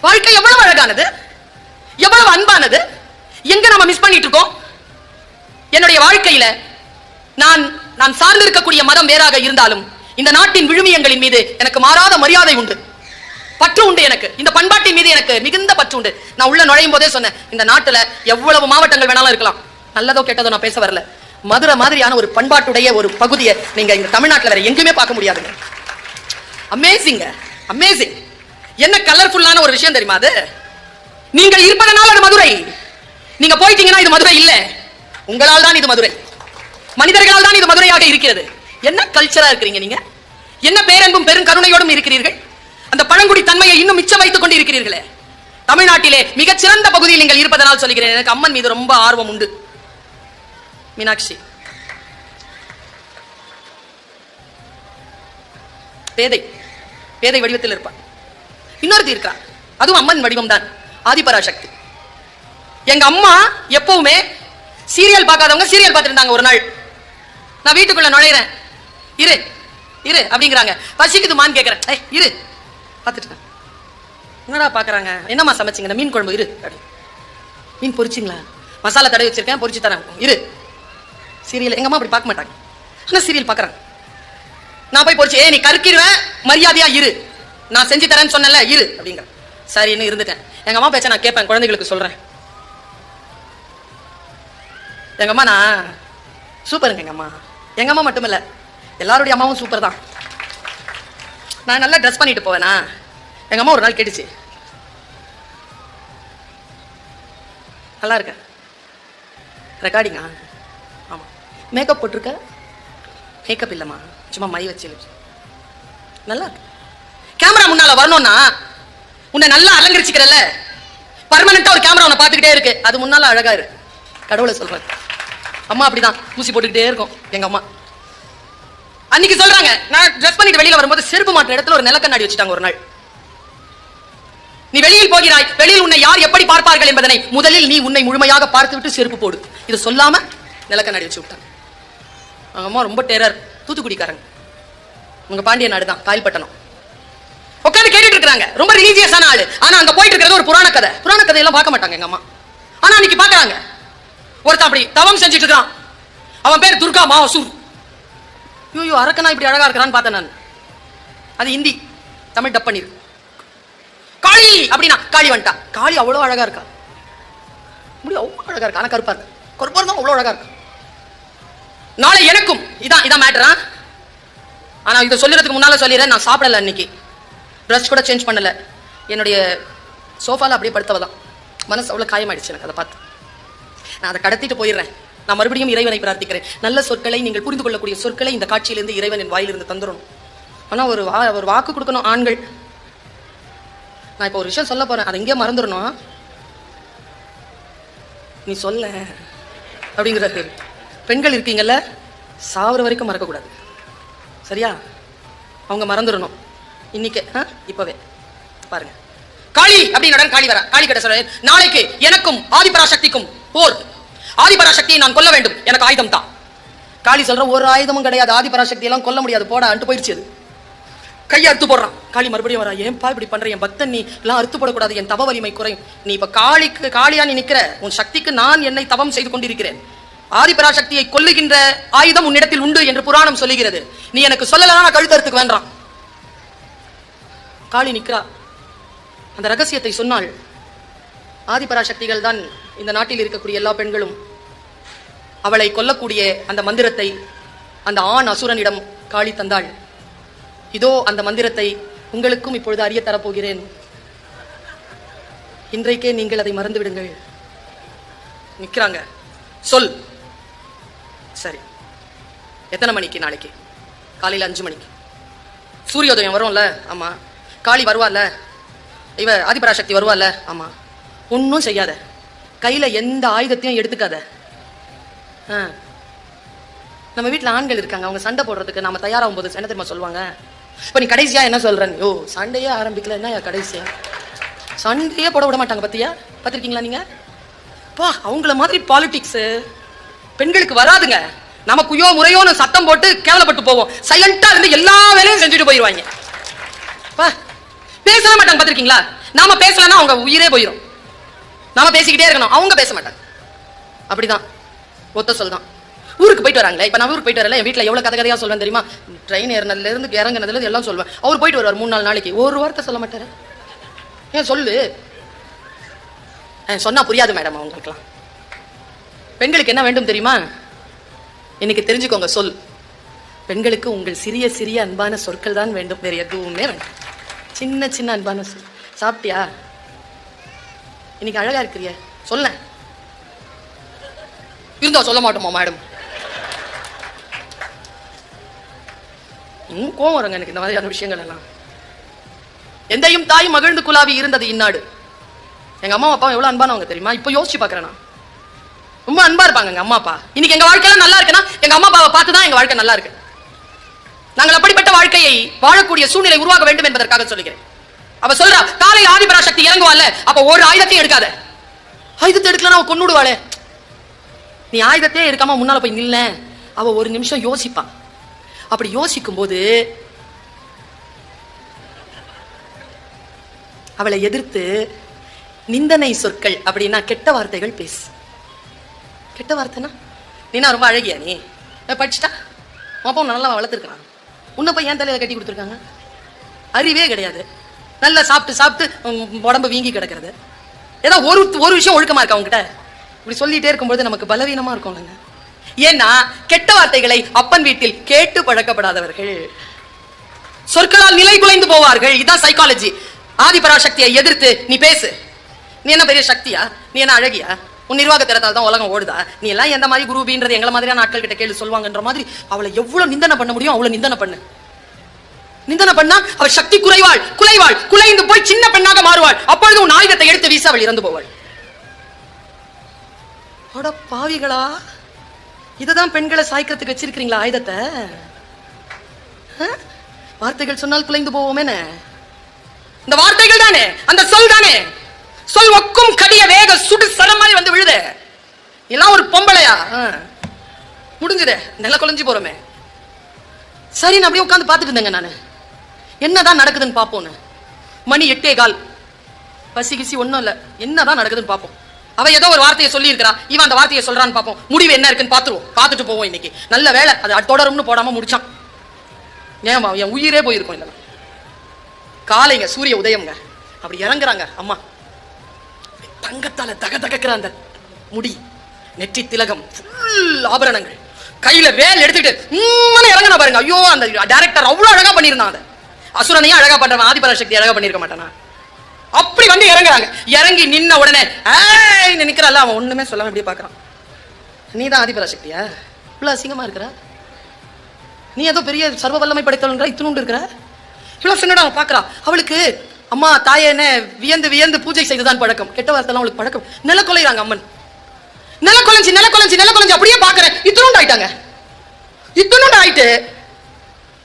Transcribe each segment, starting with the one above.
வாழ்க்கை எவ்வளவு அழகானது, எவ்வளவு அன்பானது. எங்க நம்ம மிஸ் பண்ணிட்டு இருக்கோம்? என்னுடைய வாழ்க்கையில நான் சார்ந்திருக்கக்கூடிய மதம் வேறாக இருந்தாலும் இந்த நாட்டின் விழுமியங்களின் மீது எனக்கு மாறாத மரியாதை உண்டு, பற்று உண்டு. எனக்கு இந்த பண்பாட்டின் மீது எனக்கு மிகுந்த பற்று உண்டு. நான் உள்ள நுழையும் போதே சொன்னேன், இந்த நாட்டுல எவ்வளவு மாவட்டங்கள் வேணாலும் இருக்கலாம், நல்லதோ கெட்டதோ நான் பேச வரல. மதுரை மாதிரியான ஒரு பண்பாட்டுடைய ஒரு பகுதியை நீங்க இந்த தமிழ்நாட்டில் வேற எங்கேயுமே பார்க்க முடியாதுங்க. Amazing, amazing. என்ன கலர்ஃபுல்லான ஒரு விஷயம் தெரியுமா அது? நீங்கள் இருப்பதனால் அது மதுரை. நீங்க போயிட்டீங்கன்னா இது மதுரை இல்ல, உங்களால் தான் இது மதுரை, மனிதர்களால் தான் இது மதுரையாக இருக்கிறது. என்ன கல்ச்சரா இருக்கிறீங்க நீங்க, என்ன பேரன்பும் பெரும் கருணையோடும் இருக்கிறீர்கள். அந்த பழங்குடி தன்மையை இன்னும் மிச்சம் வைத்துக் கொண்டு இருக்கிறீர்களே. தமிழ்நாட்டிலே மிகச் சிறந்த பகுதியில் நீங்கள் இருப்பதனால் சொல்கிறேன். எனக்கு அம்மன் மீது ரொம்ப ஆர்வம் உண்டு. மீனாட்சி பேதை, பேதை வடிவத்தில் இருப்பான். இன்னொருத்தி இருக்கா, அதுவும் அம்மன் வடிவம் தான், ஆதிபராசக்தி. எங்க அம்மா எப்பவுமே சீரியல் பார்க்காதவங்க சீரியல் பார்த்துருந்தாங்க. ஒரு நாள் நான் வீட்டுக்குள்ள நுழையிறேன், இரு இரு அப்படிங்கிறாங்க. பசிக்குதுமான்னு கேட்கிறேன், இரு பார்த்துட்டு. என்னடா பாக்குறாங்க, என்னம்மா சமைச்சிங்க? மீன் குழம்பு. இரு. மீன் பொரிச்சிங்களா? மசாலா தடவை வச்சிருக்கேன், பொரிச்சு தரேன், இரு. சீரியல் எங்க அம்மா அப்படி பார்க்க மாட்டாங்க, ஆனா சீரியல் பார்க்கறாங்க. நான் போய் பொரிச்சு, நீ கருக்கிடுவேன், மரியாதையா இரு, நான் செஞ்சு தரேன்னு சொன்னல, இரு அப்படிங்கிற. சரின்னு இருந்துட்டேன். எங்க அம்மா பேச்ச நான் கேட்பேன், குழந்தைகளுக்கு சொல்றேன். எங்க அம்மா நான் சூப்பருங்க. எங்க அம்மா மட்டும் இல்ல, எல்லாருடைய அம்மாவும் சூப்பர் தான். நான் நல்லா ட்ரெஸ் பண்ணிட்டு போவேனா. எங்க அம்மா ஒரு நாள் கேட்டுச்சு, நல்லா இருக்க, ரெக்கார்டிங்கா? ஆமா. மேக்கப் போட்டிருக்க? மேக்கப் இல்லம்மா, சும்மா மை வச்சு. நல்லா கேமரா முன்னால வரணும்னா உன்னை நல்லா அலங்கரிச்சுக்கிறல்ல, பர்மனண்டா ஒரு கேமரா உன்னை பார்த்துக்கிட்டே இருக்கு, அது முன்னால அழகா இரு. கடவுளை சொல்றேன். அம்மா அப்படிதான் ஊசி போட்டுக்கிட்டே இருக்கும் எங்க அம்மா. அன்னைக்கு சொல்றாங்க, நான் ட்ரெஸ் பண்ணிட்டு வெளியில வரும்போது செருப்பு மாற்ற இடத்துல ஒரு நிலக்கண்ணாடி வச்சுட்டாங்க. ஒரு நாள், நீ வெளியில் போகிறாய், வெளியில் உன்னை யார் எப்படி பார்ப்பார்கள் என்பதனை முதலில் நீ உன்னை முழுமையாக பார்த்து விட்டு செருப்பு போடு. இதை சொல்லாம நிலக்கண்ணாடி வச்சு விட்டாங்க. அம்மா ரொம்ப டெரர். தூத்துக்குடிக்காரங்க, உங்க பாண்டிய நாடு தான், காயல்பட்டணம். உட்காந்து கேட்டுட்டு இருக்காங்க. ரொம்ப ரிலீஜியஸான ஆளு, ஆனா அங்க போயிட்டு இருக்கிறது ஒரு புராண கதை. புராண கதையெல்லாம் பார்க்க மாட்டாங்க எங்க அம்மா. ஆனா அன்னைக்கு பாக்குறாங்க, ஒருத்தன் அப்படி தவம் செஞ்சுட்டு இருக்கான். அவன் பேர் துர்கா மாசூர். ஐயோ, அரக்கனா இப்படி அழகா இருக்கிறான்னு பார்த்தேன் நான். அது ஹிந்தி, தமிழ் டப் பண்ணிரு. காளி அப்படின்னா காளி வந்துட்டா. காளி அவ்வளவு அழகா இருக்கா, முடியும் அவ்வளவு அழகா இருக்கா, ஆனா கருப்பா இருக்கு. கருப்பா இருந்தா அவ்வளவு அழகா இருக்கு. நாளை எனக்கும் இதான் மேட்டரா. ஆனா இதை சொல்லுறதுக்கு முன்னால சொல்லிடுறேன், நான் சாப்பிடல அன்னைக்கு, ட்ரெஸ் கூட சேஞ்ச் பண்ணல. என்னுடைய சோஃபால அப்படியே படுத்தவதான். மனசு அவ்வளவு காயமாயிடுச்சு எனக்கு அதை பார்த்து. நான் அதை கடத்திட்டு போயிடுறேன். நான் மறுபடியும் இறைவனை பிரார்த்திக்கிறேன், நல்ல சொற்களை, நீங்கள் புரிந்து கொள்ளக்கூடிய சொற்களை இந்த காட்சியிலிருந்து இறைவன் என் வாயிலிருந்து தந்துடணும். ஆனா ஒரு வாக்கு கொடுக்கணும் ஆண்கள். நான் இப்ப ஒரு விஷயம் சொல்ல போறேன், அதை இங்கே மறந்துடணும். நீ சொல்ல அப்படிங்கிறது. பெண்கள் இருக்கீங்கல்ல, சாவர வரைக்கும் மறக்க கூடாது, சரியா? அவங்க மறந்துடணும் இன்னைக்கு, இப்பவே பாருங்க. காளி அப்படின்னு காளி வர, காளி கிட்ட சொல்ற, நாளைக்கு எனக்கும் ஆதிபராசக்திக்கும் போர். ஆதிபராசக்தியை நான் கொல்ல வேண்டும், எனக்கு ஆயுதம் தான். காளி சொல்ற, ஒரு ஆயுதமும் கிடையாது, ஆதிபராசக்தி எல்லாம் கொல்ல முடியாது, போடா அன்ட்டு போயிடுச்சு. அது கையை அறுத்து போடுறான். காளி மறுபடியும் வரா, ஏன்பா இப்படி பண்ற, என் பக்தன் நீ எல்லாம் அறுத்து போடக்கூடாது, என் தவ வலிமை குறையும். நீ இப்ப காளியா நீ நிக்கிற, உன் சக்திக்கு நான் என்னை தவம் செய்து கொண்டிருக்கிறேன். ஆதிபராசக்தியை கொல்லுகின்ற ஆயுதம் உன்னிடத்தில் உண்டு என்று புராணம் சொல்லுகிறது. நீ எனக்கு சொல்லலாம், நான் கழுத்தறுத்துக்கு வேண்டாம். காளி நிக்கிறா. அந்த ரகசியத்தை சொன்னால், ஆதிபராசக்திகள் தான் இந்த நாட்டில் இருக்கக்கூடிய எல்லா பெண்களும் அவளை கொல்லக்கூடிய அந்த மந்திரத்தை அந்த ஆண் அசுரனிடம் காளி தந்தாள். இதோ அந்த மந்திரத்தை உங்களுக்கும் இப்பொழுது அறிய தரப்போகிறேன். இன்றைக்கே நீங்கள் அதை மறந்து விடுங்கள். நிக்கிறாங்க. சொல். சரி, எத்தனை மணிக்கு? நாளைக்கு காலையில் 5 மணிக்கு சூரியோதயம் வரும்ல? ஆமா. காளி வருவாள்ல, இவ ஆதிபராசக்தி வருவாள்ல? ஆமா. ஒன்னும் செய்யாத, கையில எந்த ஆயுதத்தையும் எடுத்துக்காத. நம்ம வீட்டுல ஆண்கள் இருக்காங்க, அவங்க சண்டை போடுறதுக்கு நாம தயாராகும் போது என்ன தெரியுமா சொல்லுவாங்க? இப்ப நீ கடைசியா என்ன சொல்றேன்? யோ, சண்டையே ஆரம்பிக்கல, என்ன கடைசியா? சண்டையே போட விட மாட்டாங்க பத்தியா? பாத்திருக்கீங்களா நீங்க? பா, அவங்கள மாதிரி பாலிடிக்ஸ் பெண்களுக்கு வராதுங்க. நமக்குயோ முறையோன்னு சத்தம் போட்டு கேவலப்பட்டு போவோம். சைலண்டா இருந்து எல்லா வேலையும் செஞ்சுட்டு போயிருவாங்க. பேசவே மாட்டாங்க, பாத்திருக்கீங்களா? நாம பேசலன்னா அவங்க உயிரே போயிடும். நாம பேசிக்கிட்டே இருக்கணும், அவங்க பேச மாட்டாங்க. அப்படிதான் ஒத்த சொல் தான். ஊருக்கு போயிட்டு வராங்களே, இப்ப நான் ஊருக்கு போயிட்டு வரல, என் வீட்டுல எவ்வளவு கதை கதையா சொல்வேன் தெரியுமா? ட்ரெயின் ஏறினதுல இருந்து இறங்குனதுல இருந்து எல்லாம் சொல்லுவேன். அவர் போயிட்டு வருவார் 3-4 நாளைக்கு, ஒரு வார்த்தை சொல்ல மாட்டாரு. ஏன் சொல்லு, சொன்னா புரியாது மேடம் அவங்களுக்குலாம். பெண்களுக்கு என்ன வேண்டும் தெரியுமா? இன்னைக்கு தெரிஞ்சுக்கோங்க. சொல் பெண்களுக்கு உங்கள் சிறிய சிறிய அன்பான சொற்கள் தான் வேண்டும், வேற எதுவுமே வேண்டாம். சின்ன சின்ன அன்பான சொல். சாப்பிட்டியா, இன்னைக்கு அழகா இருக்கிறிய, சொல்ல இருந்தா சொல்ல மாட்டோமா மேடம்? கோவம் வருங்க எனக்கு இந்த மாதிரியான விஷயங்கள் எல்லாம். எந்தையும் தாய் மகிழ்ந்து குலாவி இருந்தது இந்நாடு. எங்க அம்மா அப்பா எவ்வளவு அன்பானவங்க தெரியுமா? இப்ப யோசிச்சு பாக்குறேன், ரொம்ப அன்பா இருப்பாங்க எங்க அம்மா அப்பா. இன்னைக்கு எங்க வாழ்க்கையெல்லாம் நல்லா இருக்குன்னா எங்க அம்மா அப்பாவை பார்த்துதான் எங்க வாழ்க்கை நல்லா இருக்கு. நாங்கள் அப்படிப்பட்ட வாழ்க்கையை வாழக்கூடிய சூழ்நிலை உருவாக வேண்டும் என்பதற்காக சொல்லுகிறேன். அவ சொல்றா, காலை ஆதிபராசக்தி இறங்குவாள், அப்ப ஒரு ஆயுதத்தையும் எடுக்காத. ஆயுதத்தை எடுக்கலன்னா அவ கொன்னுடுவாளே. நீ ஆயுதத்தையே எடுக்காம முன்னால போய் நில்ல. அவ ஒரு நிமிஷம் யோசிப்பான். அப்படி யோசிக்கும் போது அவளை எதிர்த்து நிந்தனை சொற்கள் அப்படின்னா கெட்ட வார்த்தைகள் பேசு. கெட்ட வார்த்தைனா, நீனா ரொம்ப அழகியா, நீ படிச்சுட்டா, அப்போ நல்லா வளர்த்துருக்கான், உன்னை போய் ஏன் தலையில கட்டி கொடுத்துருக்காங்க? அறிவே கிடையாது. நல்லா சாப்பிட்டு சாப்பிட்டு உடம்பு வீங்கி கிடக்கிறது. ஏதோ ஒரு விஷயம் ஒழுக்கமா இருக்கா உங்ககிட்ட? இப்படி சொல்லிட்டே இருக்கும்போது நமக்கு பலவீனமா இருக்கும்லங்க. ஏன்னா கெட்ட வார்த்தைகளை அப்பன் வீட்டில் கேட்டு பழக்கப்படாதவர்கள் சொற்களால் நிலை குலைந்து போவார்கள். இதான் சைக்காலஜி. ஆதிபராசக்தியை எதிர்த்து நீ பேசு. நீ என்ன பெரிய சக்தியா? நீ என்ன அழகியா? உன் நிர்வாக திறத்தால் தான் உலகம் ஓடுதா? நீ எல்லாம் எந்த மாதிரி குரூபின்றது எங்களை மாதிரியான ஆட்கள் கிட்ட கேள்வி சொல்லுவாங்கன்ற மாதிரி அவளை எவ்வளவு நிந்தனை பண்ண முடியும் அவ்வளவு நிந்தனை பண்ணு. நிந்தனை பண்ணா அவள் சக்தி குறைவாள், குலைந்து போய் சின்ன பெண்ணாக மாறுவாள். அப்பொழுது உன் ஆயுதத்தை எடுத்து வீச அவள் இறந்து போவாள். பாவிகளா, இததான் பெண்களை சாய்க்கிறதுக்கு வச்சிருக்கீங்களா ஆயுதத்தை? வார்த்தைகள் சொன்னால் குலைந்து போவோமே. இந்த வார்த்தைகள் தானே, அந்த சொல் தானே. சொல் ஒக்கும் கடிய வேக சுடு சரம் மாதிரி வந்து விழுத. எல்லாம் ஒரு பொம்பளையா? முடிஞ்சுதே, நில குலைஞ்சு போறோமே. சரி, நான் அப்படியே உட்காந்து பார்த்துட்டு இருந்தேங்க. நானு என்னதான் நடக்குதுன்னு பார்ப்போன்னு. மணி 8:15. பசி கிசி ஒன்னும் இல்ல, என்னதான் நடக்குதுன்னு பார்ப்போம். அவ ஏதோ ஒரு வார்த்தையை சொல்லி இருக்கிறா, இவன் அந்த வார்த்தையை சொல்றான்னு பார்ப்போம். முடிவு என்ன இருக்குன்னு பார்த்துட்டு போவோம். இன்னைக்கு நல்ல வேலை அது தொடரும்னு போடாம முடிச்சான். ஏன் என் உயிரே போயிருக்கும். இதெல்லாம் காலைங்க, சூரிய உதயம்ங்க, அப்படி இறங்குறாங்க அம்மா. தங்கத்தால தகதகக்கிற அந்த முடி, நெற்றி திலகம், ஆபரணங்கள், கையில வேல் எடுத்துக்கிட்டு இறங்கினா பாருங்க. ஐயோ, அந்த டைரக்டர் அவ்வளவு அழகா பண்ணிருந்தான். அதை அசுரனையும் அழகா பண்றவன் ஆதிபராசக்தி அழகா பண்ணிருக்க மாட்டானா? அப்படி வந்து இறங்குறாங்க. இறங்கி நின்ன உடனே நிக்கிறல்ல, அவன் ஒண்ணுமே சொல்லாம இப்படியே பாக்குறான். நீதான் ஆதிபராசக்தியா? இவ்வளவு அசிங்கமா இருக்கிற? நீ ஏதோ பெரிய சர்வ வல்லமை படைத்தவன்ற இத்தினூண்டு இருக்கிற? இவ்வளவு சின்னடா பாக்குறா. அவளுக்கு அம்மா தாயே என்ன வியந்து வியந்து பூஜை செய்துதான் பழக்கம். கெட்ட வார்த்தை அவளுக்கு பழக்கம். நில கொலைறாங்க அம்மன். நில கொலைஞ்சு அப்படியே பாக்குறேன். இத்தினூண்டு ஆயிட்டாங்க. இத்தினூண்டு ஆயிட்டு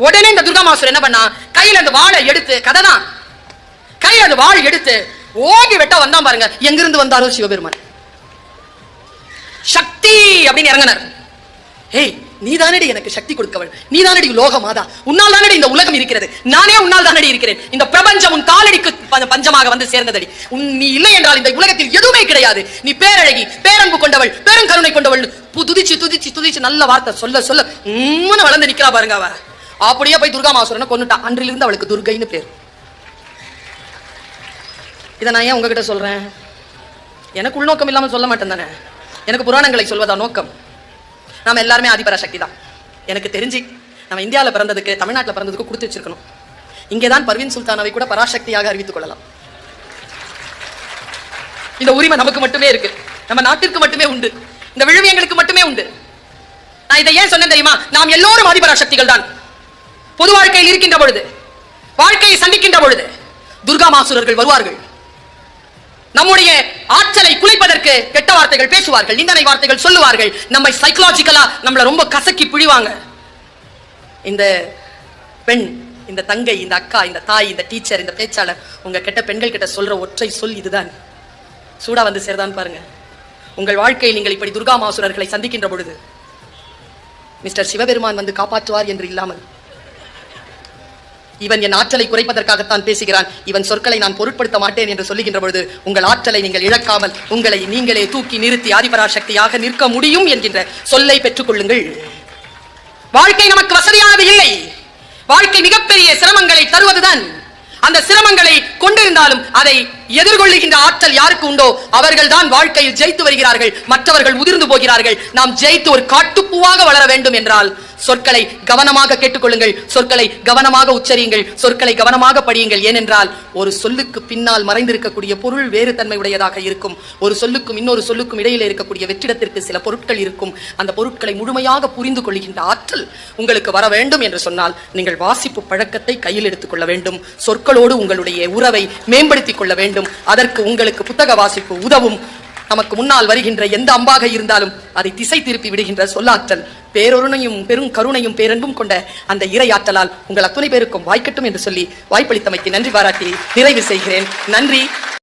உடனே இந்த துர்காமாசுரன் என்ன பண்ணா, கையில அந்த வாளை எடுத்து, கதைதான், கையில அந்த வாள் எடுத்து ஓங்கி வெட்ட வந்தான் பாருங்க. எங்கிருந்து வந்தாரோ சிவபெருமான். சக்தி அப்படின்னு இறங்கினார். ஏய், நீதானடி எனக்கு சக்தி கொடுக்கவள், நீதானடி லோக மாதா, உன்னால் தானடி இந்த உலகம் இருக்கிறது, நானே உன்னால் தானடி இருக்கிறேன், இந்த பிரபஞ்சம் உன் காலடிக்கு பஞ்சமாக வந்து சேர்ந்ததடி, நீ இல்லை என்றால் இந்த உலகத்தில் எதுவுமே கிடையாது, நீ பேரழகி, பேரன்பு கொண்டவள், பெருங்கருணை கொண்டவள். துதிச்சு துதிச்சு துதிச்சு நல்ல வார்த்தை சொல்ல சொல்ல வளர்ந்து நிக்கிறா பாருங்க. அவ அப்படியே போய் துர்காமாசுரனை கொன்னுட்டா. அன்றிலிருந்து அவளுக்கு துர்கைன்னு பேர். இதை நான் ஏன் உங்ககிட்ட சொல்றேன்? எனக்கு உள்நோக்கம் இல்லாமல் சொல்ல மாட்டேன் தானே, எனக்கு புராணங்களை சொல்வதா நோக்கம். நாம எல்லாருமே ஆதிபராசக்தி தான். எனக்கு தெரிஞ்சு நம்ம இந்தியாவில் பிறந்ததுக்கு, தமிழ்நாட்டில் பிறந்ததுக்கு கொடுத்து வச்சிருக்கணும். இங்கேதான் பர்வீன் சுல்தானாவை கூட பராசக்தியாக அறிவித்துக் கொள்ளலாம். இந்த உரிமை நமக்கு மட்டுமே இருக்கு, நம்ம நாட்டிற்கு மட்டுமே உண்டு, இந்த விழுமியங்களுக்கு மட்டுமே உண்டு. நான் இதை ஏன் சொன்னேன் தெரியுமா? நாம் எல்லோரும் ஆதிபராசக்திகள் தான். பொது வாழ்க்கையில் இருக்கின்ற பொழுது, வாழ்க்கையை சந்திக்கின்ற பொழுது துர்காமாசுரர்கள் வருவார்கள். நம்முடைய ஆற்றலை குலைப்பதற்கு கெட்ட வார்த்தைகள் பேசுவார்கள், நிந்தனை வார்த்தைகள் சொல்லுவார்கள், நம்மை சைக்கலாஜிக்கலா நம்மள ரொம்ப கசக்கி பிழிவாங்க. இந்த பெண், இந்த தங்கை, இந்த அக்கா, இந்த தாய், இந்த டீச்சர், இந்த பேச்சாளர் உங்க கெட்ட பெண்கள் கிட்ட சொல்ற ஒற்றை சொல் இதுதான். சூடா வந்து சேர்தான் பாருங்க. உங்கள் வாழ்க்கையில் நீங்கள் இப்படி துர்காமாசுரர்களை சந்திக்கின்ற பொழுது மிஸ்டர் சிவபெருமான் வந்து காப்பாற்றுவார் என்று இல்லாமல் இவன் என் ஆற்றலை குறைப்பதற்காகத்தான் பேசுகிறான், இவன் சொற்களை நான் பொருட்படுத்த மாட்டேன் என்று சொல்லுகின்ற பொழுது உங்கள் ஆற்றலை நீங்கள் இழக்காமல் உங்களை நீங்களே தூக்கி நிறுத்தி ஆதிபராசக்தியாக நிற்க முடியும் என்கின்ற சொல்லை பெற்றுக் கொள்ளுங்கள். வாழ்க்கை நமக்கு வசதியானது இல்லை. வாழ்க்கை மிகப்பெரிய சிரமங்களை தருவதுதான். அந்த சிரமங்களை கொண்டிருந்தாலும் அதை எதிர்கொள்ளுகின்ற ஆற்றல் யாருக்கு உண்டோ அவர்கள் தான் வாழ்க்கையில் ஜெயித்து வருகிறார்கள். மற்றவர்கள் உதிர்ந்து போகிறார்கள். நாம் ஜெயித்து ஒரு காட்டுப்பூவாக வளர வேண்டும் என்றால் சொற்களை கவனமாக கேட்டுக்கொள்ளுங்கள், சொற்களை கவனமாக உச்சரியுங்கள், சொற்களை கவனமாக படியுங்கள். ஏனென்றால் ஒரு சொல்லுக்கு பின்னால் மறைந்திருக்கக்கூடிய பொருள் வேறு தன்மை உடையதாக இருக்கும். ஒரு சொல்லுக்கும் இன்னொரு சொல்லுக்கும் இடையிலே இருக்கக்கூடிய வெற்றிடத்திற்கு சில பொருட்கள் இருக்கும். அந்த பொருட்களை முழுமையாக புரிந்து கொள்கின்ற ஆற்றல் உங்களுக்கு வர வேண்டும் என்று சொன்னால் நீங்கள் வாசிப்பு பழக்கத்தை கையில் எடுத்துக் கொள்ள வேண்டும். சொற்களோடு உங்களுடைய உறவை மேம்படுத்திக் கொள்ள வேண்டும். அதற்கு உங்களுக்கு புத்தக வாசிப்பு உதவும். நமக்கு முன்னால் வருகின்ற எந்த அம்பாக இருந்தாலும் அதை திசை திருப்பி விடுகின்ற சொல்லாற்றல் பேரொருணையும் பெரும் கருணையும் பேரன்பும் கொண்ட அந்த இறை ஆற்றலால் உங்கள் அத்துணை பேருக்கும் வாய்க்கட்டும் என்று சொல்லி வாய்ப்பளித்தமைக்கு நன்றி பாராட்டி நிறைவு செய்கிறேன். நன்றி.